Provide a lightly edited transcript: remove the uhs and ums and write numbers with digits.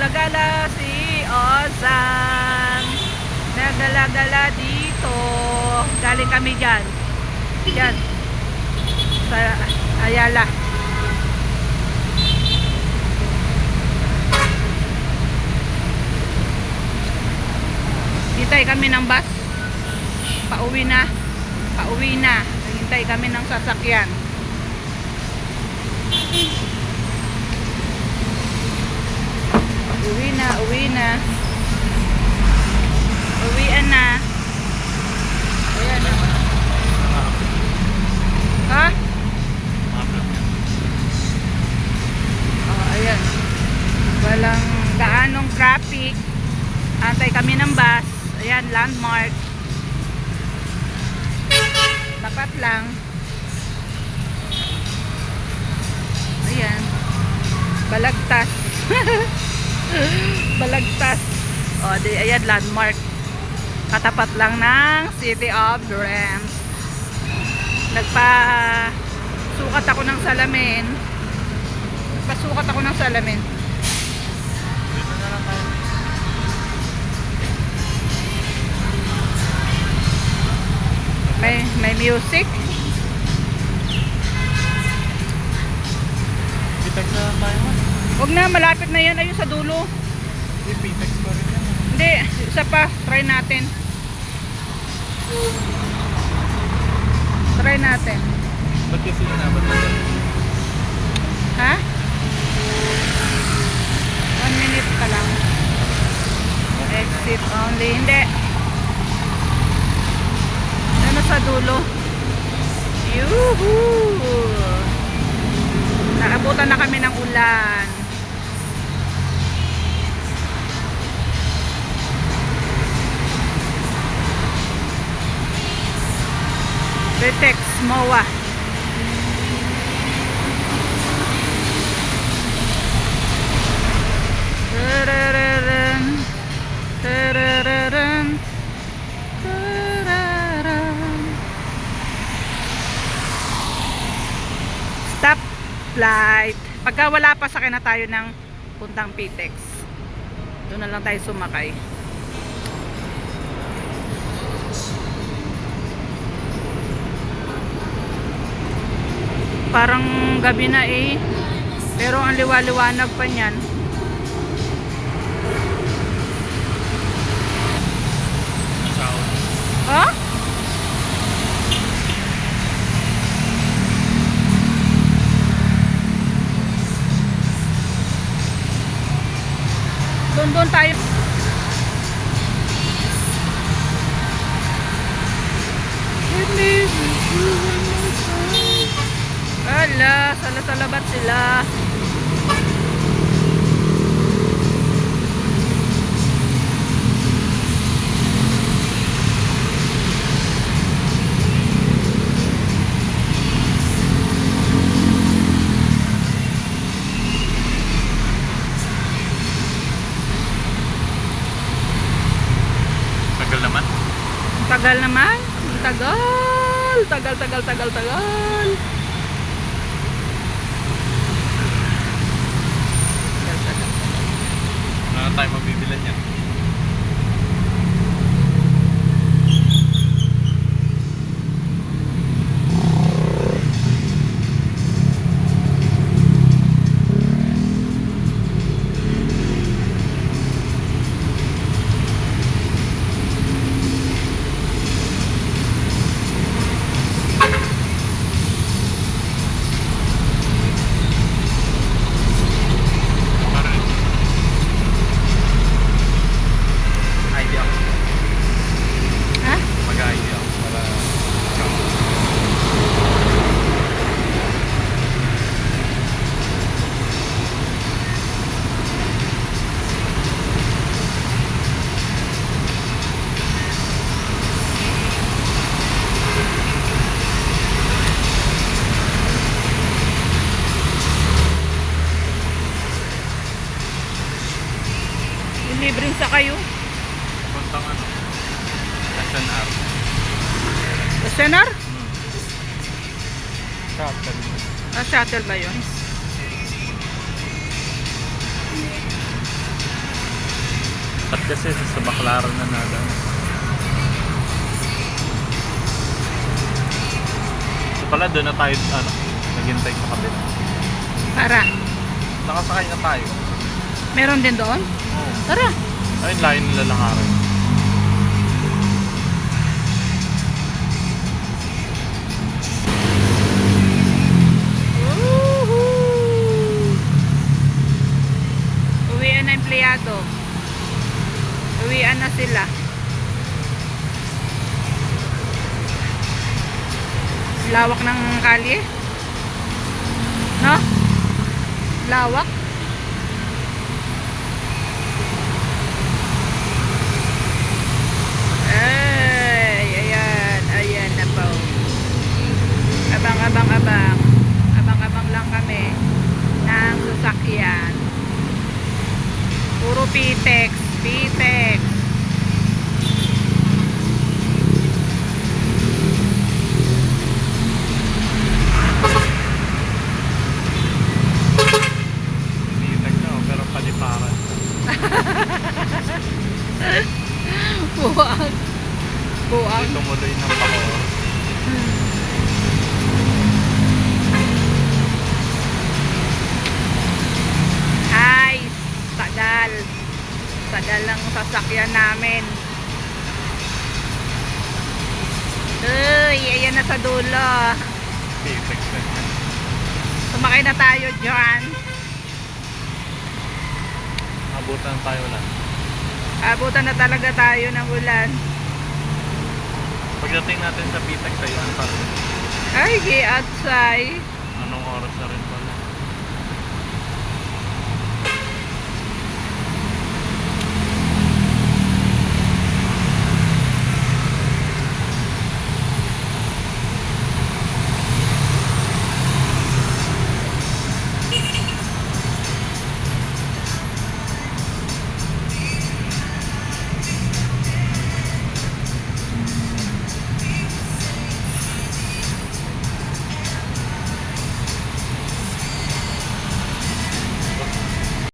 Gala-gala si Ozan. Nagala-gala dito. Galing kami dyan. Yan. Sa Ayala. Hintay kami ng bus. Pauwi na. Pauwi na. Hintay kami ng sasakyan. Uwi na, uwi na. Uwian na. Ayan na. Ha? Oh, ayan. Walang gaanong traffic. Antay kami ng bus. Ayan, landmark. Tapat lang. Ayan. Balagtas. Balagtas. O, di, ayan, landmark. Katapat lang ng City of Durham. Nagpa-sukat ako ng salamin. Nagpasukat ako ng salamin. May music. Pitex na lang tayo. Huwag na, malapit na yan. Ayun sa dulo. Hindi, Pitex pa rin yan. Hindi, isa pa. Try natin. Try natin. Ba't kasi nanabat na yan? Ha? 1 minute ka lang. Exit only. Hindi. Ano sa dulo? Yuhuu! Naabutan na kami ng ulan. Pitex, MOA. Tarararan, tarararan, tarararan. Stop light. Pagka wala pa, sakay na tayo ng puntang Pitex. Doon na lang tayo sumakay. Parang gabi na eh. Pero ang liwa-liwanag pa niyan. Ha? Doon tayo. Ala, sala-salabat sila. Tagal naman. Tagal naman. Tagal. Tagal. Ano tayo mabibilan yan? Libreng sa kayo. Puntang ano? SNR. SNR? Shuttle. Shuttle ba yun? Dapat kasi sa Baclaran na nadaan. So pala doon na tayo naghintay sa kabila. Para. Nakasakay na tayo. Meron din doon? Oo. Tara. Ayun, layo nila lakaran. Woohoo! Uwian na empleyado. Uwian na sila. Lawak ng kalye. No? Lawak. Ay, ayan. Ayan na po. Abang, abang, abang. Abang, abang lang kami ng sasakyan. Puro Pitex. Pitex. Tinitag na, pero paliparan. Buwag. Buwag. Hindi tumuloy ng Bacoor. Ay, tagal. Tagal lang sasakyan namin. Uy, ayan na sa dulo. Pitex na yan. Sumakay na tayo dyan. Abutan tayo lang. Abutan na talaga tayo ng ulan. Pagdating natin sa Pitex ay ano pa rin? Ay, giatsay. Anong oras na rin po?